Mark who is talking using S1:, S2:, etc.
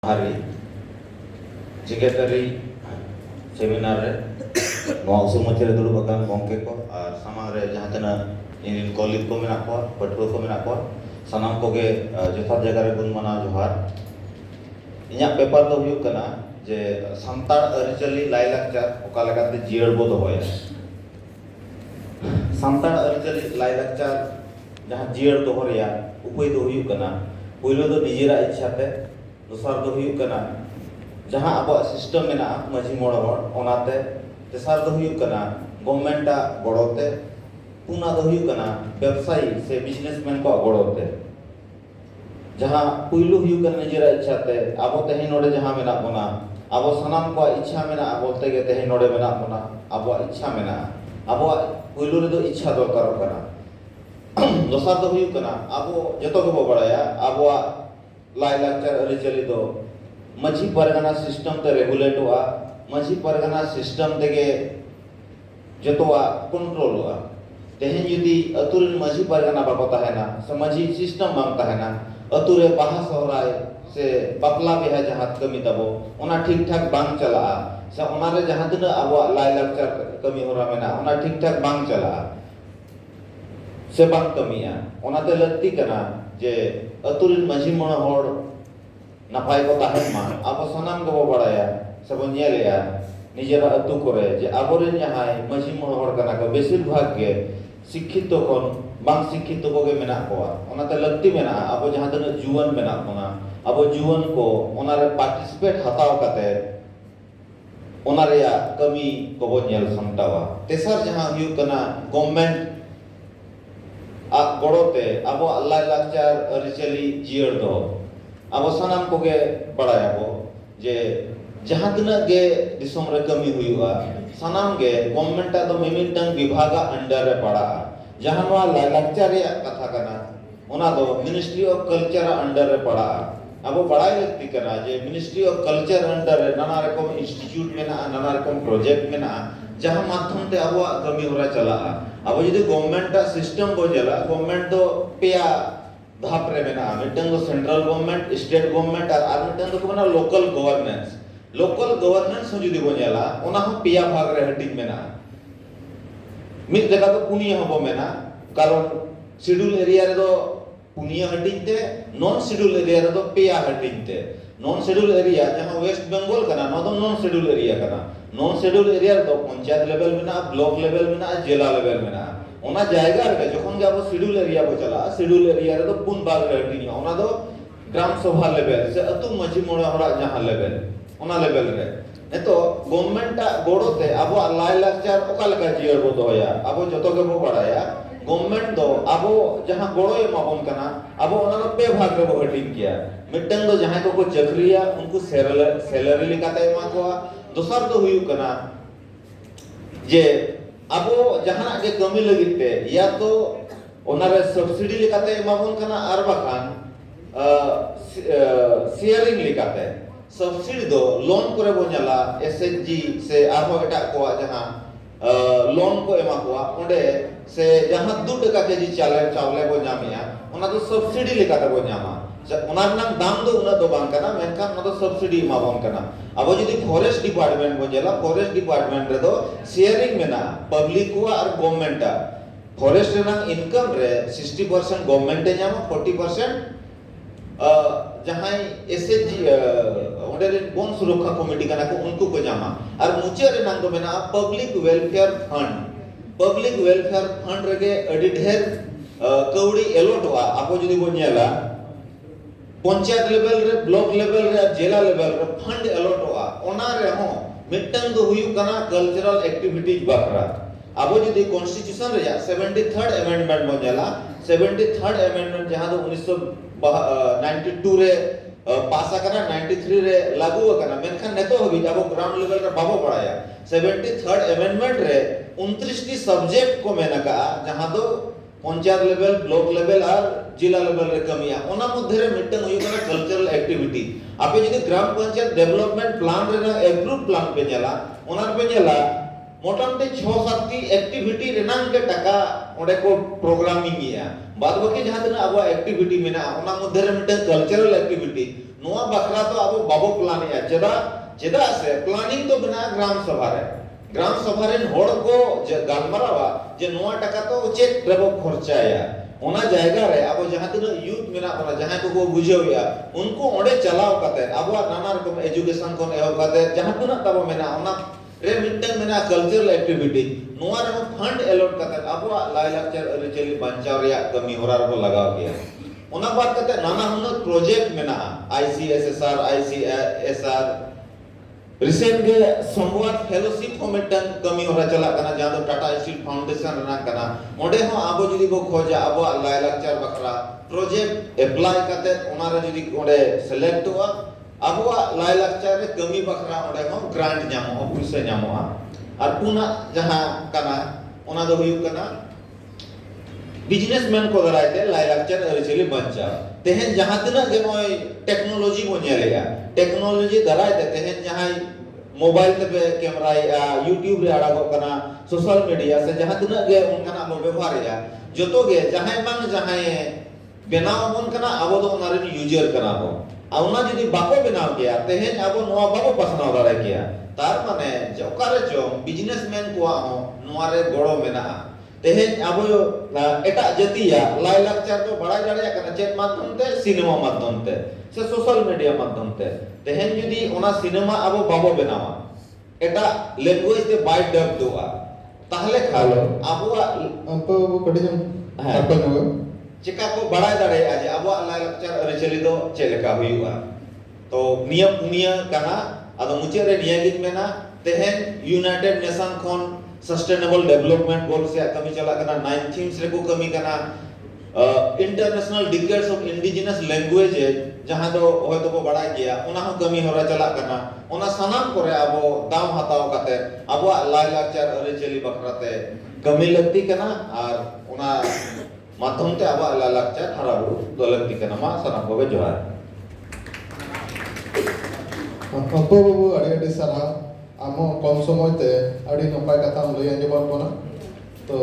S1: hari जेगेतारी seminar रे नवा उसुमचे रे दुड़ुब आकान गंके को और सामांग रे जहां तना इन कॉलेज को मेना को पटुआ को मेना को सानाम को गे जथा जगह रे गुण मना जोहार इन्या पेपर दो हुयुग कना जे संताड़ अरिचली लाइलाकचार ओका लगाते जियर बो दोहया संताड़ अरिचली लाइलाकचार जहां जियर दोहरिया उपाय दो हुयुग कना पहिलो दो निजेरा इच्छाते दोसार दो हुयुग कना जहां अब सिस्टम में माझी मोड़े तेसार दो गवर्नमेंट गड़ोते पुना दो व्यवसायी से बिजनेसमैन को गड़ोते जहां पुइलू निजेरा इच्छाते अब तेहे नोडे जहां मेना बना अब सनाम को इच्छा मेना बोलते गे तेहे नोडे मेना बना अब इच्छा मेना अब पुइलू रे दो इच्छा दरकार कना दोसार दो अब जतो के बो बड़ाया अब लाइलाकचार अरिचली दो माझी परगना सिस्टम ते रेगुलेट हुआ माझी परगना सिस्टम तेगे जतोआ कंट्रोल हुआ तेहे जुदी अतुर माझी परगना बाबा तहना से माझी सिस्टम बांग तहना अतुरे बाहा सहराय से बापला बेहा जहां कमी तबो ओना ठीक ठाक बांग चला से ओना रे जहां तना अब लाइलाकचार कमी होरा मेना ओना ठीक ठाक बांग चला से बांग कमिया ओना ते लत्ती कना जे अतुर माझी मोण होड़ नापाय को ताहेमा अब सनाम को बड़ाया सब नेलेया निजेरा अतु करे जे आबोरेन जहाय माझी मोण होड़ कना को बेसिर भाग के शिक्षित कोन बांग शिक्षित को गे मेना को ओनाते लक्ति मेना अब जहां तने जुवन मेना कोना अब जुवन को ओना रे पार्टिसिपेट हताव काते ओना रे कमी को बो नेल समतावा तेसर जहां हुयु कना गवर्नमेंट आ गड़ोते अब लाइलाकचार अरिचली जियर दो अब सनाम को गे बड़ाया को जे जहां तना गे दिसोम रे कमी हुआ सनाम गे गवर्नमेंट दो मिमिटंग विभागा अंडर रे पड़ा जहां वा लाइलाकचार रे कथा कना ओना दो मिनिस्ट्री ऑफ कल्चर अंडर रे पड़ा अब बड़ाई लगती कना जे मिनिस्ट्री ऑफ कल्चर अंडर रे नाना रकम इंस्टीट्यूट में नाना रकम प्रोजेक्ट में जहां माध्यम ते अब कमी होरा चला अब यदि गवर्नमेंट सिस्टम को चला गवर्नमेंट तो पेया धाप रे मेना मिटंग दो सेंट्रल गवर्नमेंट स्टेट गवर्नमेंट और मिटंग दो कोना लोकल गवर्नेंस जुदी बोनेला ओना हम पिया भाग रे हटिंग मेना मित जगह तो पुनिया हबो मेना कारण शेड्यूल एरिया रे दो पुनिया हटिंग ते नॉन शेड्यूल एरिया रे दो पिया हटिंग ते नॉन शेड्यूल एरिया जहां वेस्ट बंगाल कना नो दो नॉन शेड्यूल एरिया कना नॉन शेड्यूल एरिया रे दो पंचायत लेवल मेना ब्लॉक लेवल मेना जिला लेवल मेना ओना जायगा रे जखन जाबो शेड्यूल एरिया को चला शेड्यूल एरिया रे तो पुन भाग रे हटिंग ओना दो ग्राम सभा लेवल से अतु माझी मोड़ा हरा जहां लेवल ओना लेवल रे नेतो गवर्नमेंट गोड़ोते अब लाइलाकचार ओका लगा जियर बो दोया अब जतो के बो बड़ाया गवर्नमेंट दो अब जहां गोड़ो एमाबोन कना अब ओना दो पे भाग रे बो हटिंग किया मिटंग दो जहां को चक्रिया उनको सैलरी लिकाते एमा को दोसर दो हुयु कना जे अब जहां के कमी लगिते या तो ओना रे सब्सिडी लिकाते एमाबोन कना आर बाखान शेयरिंग लिकाते सब्सिडी दो लोन करे बोनला एसएचजी से आरो एटा को जहां लोन को एमा को ओंडे से जहां 2 टका केजी चावले बो नामिया ओना तो सब्सिडी लिकाते बो नामा ओना नाम दाम दो उना दो बांग कना मेनखान ओना तो सब्सिडी माबोन कना अब जदी फॉरेस्ट डिपार्टमेंट बोनला फॉरेस्ट डिपार्टमेंट रे दो शेयरिंग मेना पब्लिक को और गवर्नमेंट फॉरेस्ट रे इनकम रे 60% गवर्नमेंट नामा 40% जहां एसएचजी ओंडे रे वन सुरक्षा कमेटी कना को उनको को जामा और मुचे रे नाम दो मेना पब्लिक वेलफेयर फंड रे अडी ढेर कौड़ी एलोट हुआ आपो जदी बोनियाला पंचायत लेवल रे ब्लॉक लेवल रे जिला लेवल रे फंड एलोट हुआ ओना रे हो मिटंग दो हुयु कना कल्चरल एक्टिविटीज बकरा अब जदी कॉन्स्टिट्यूशन रे 73rd अमेंडमेंट बोनियाला 73rd अमेंडमेंट जहां दो 1992 रे पासा कना 93 रे लागू कना मेनखान नेतो हबी जाबो ग्राउंड लेवल रे बाबो पड़ाया 73rd अमेंडमेंट रे 29 टी सब्जेक्ट को मेना का जहां दो पंचायत लेवल ब्लॉक लेवल और जिला लेवल रे कमिया ओना मध्य रे मिटन हुई कना कल्चरल एक्टिविटी आपे जदी ग्राम पंचायत डेवलपमेंट प्लान रे एप्रूव प्लान पे नेला ओना पे नेला मोटामोटी 6-7 टी एक्टिविटी रेनांग के टका ओडे को प्रोग्रामिंग या बाद बाकी जहां तना अब एक्टिविटी मेना ओना मध्य रे मिटन कल्चरल एक्टिविटी नोआ बखरा तो अब बाबो प्लान या चेदा से प्लानिंग तो बना ग्राम सभा रे होड़ को गालमारावा जे नोआ टका तो चेक रेबो खर्चाया ओना जायगा रे अब जहां तिना यूथ मेना ओना जहां को बुझेया उनको ओडे चलाव कते अब नाना रकम एजुकेशन को एहो कते जहां तिना तब मेना ओना रे मिटन मेना कल्चरल एक्टिविटी नोआ रे फंड एलोट कते अब लाई लाक्चर अरिचली बंचाव रिया कमी होरा रो लगाव गया ओना बात कते नाना हुनर प्रोजेक्ट मेना ICSSR ICSR रिसेंट के संवाद फेलोशिप को मिटन कमी होरा चला कना जहां तो टाटा स्टील फाउंडेशन रना कना ओडे हो आबो जदी बो खोजा आबो लाई लाक्चर बखरा प्रोजेक्ट अप्लाई कते ओना रे जदी ओडे सिलेक्ट हुआ आबो लाई लाक्चर रे कमी बखरा ओडे हो ग्रांट ᱧᱟᱢᱚᱜᱼᱟ पैसा ᱧᱟᱢᱚᱜᱼᱟ और पुना जहां कना ओना दो हुयु कना बिजनेसमैन को दरायते लाई लाक्चर अरिचली बंचा तेहन जहां तना के नय टेक्नोलॉजी बो नेलेया टेक्नोलॉजी दरायते तेहन जहां मोबाइल ते कैमरा या यूट्यूब रे आड़ा कना सोशल मीडिया से जहां तना के उनकना बो व्यवहार या जतो गे जहां बांग जहां बेनाव बन कना आबो दो ओना रे यूजर कना बो आउना जदी बाको बेनाव गया तेहन आबो नोआ बाबो पसनाव दारे गया तार माने जकारे जो बिजनेसमैन को हो नोआ रे गड़ो मेना तेहन अब एटा जतिया लाई लाक्चर तो बड़ा दाड़िया कना चेक माध्यम ते सिनेमा माध्यम ते से सोशल मीडिया माध्यम ते तेहन जदी ओना सिनेमा अब बाबो बनावा एटा लैंग्वेज ते बाय डब दोआ ताहले खालो अब
S2: वो कड़ी जम अपन हो
S1: चिका को बड़ा दाड़िया जे अब लाई लाक्चर अरिचली दो चेलका हुआ तो नियम पुनिया कना आदो मुचे रे निया गिन मेना तेहन यूनाइटेड नेशन खन सस्टेनेबल डेवलपमेंट गोल से कमी चला कना 9 थीम्स रे को कमी कना international declaration of indigenous language जहां दो होय तो बड़ा गया ओना हो कमी होरा चला कना ओना सनाम करे आबो दाम हताव कते आबो लाई लाक्चर अरिचली बखराते कमी लगती कना और ओना माध्यम ते आबो लाई लाक्चर हराबु दो लगती कना मा सनाम को जोहार
S2: अपो बाबू अड़ी सारा आमो कम समय ते अड़ी नपाय कथा लई अंजमान बना तो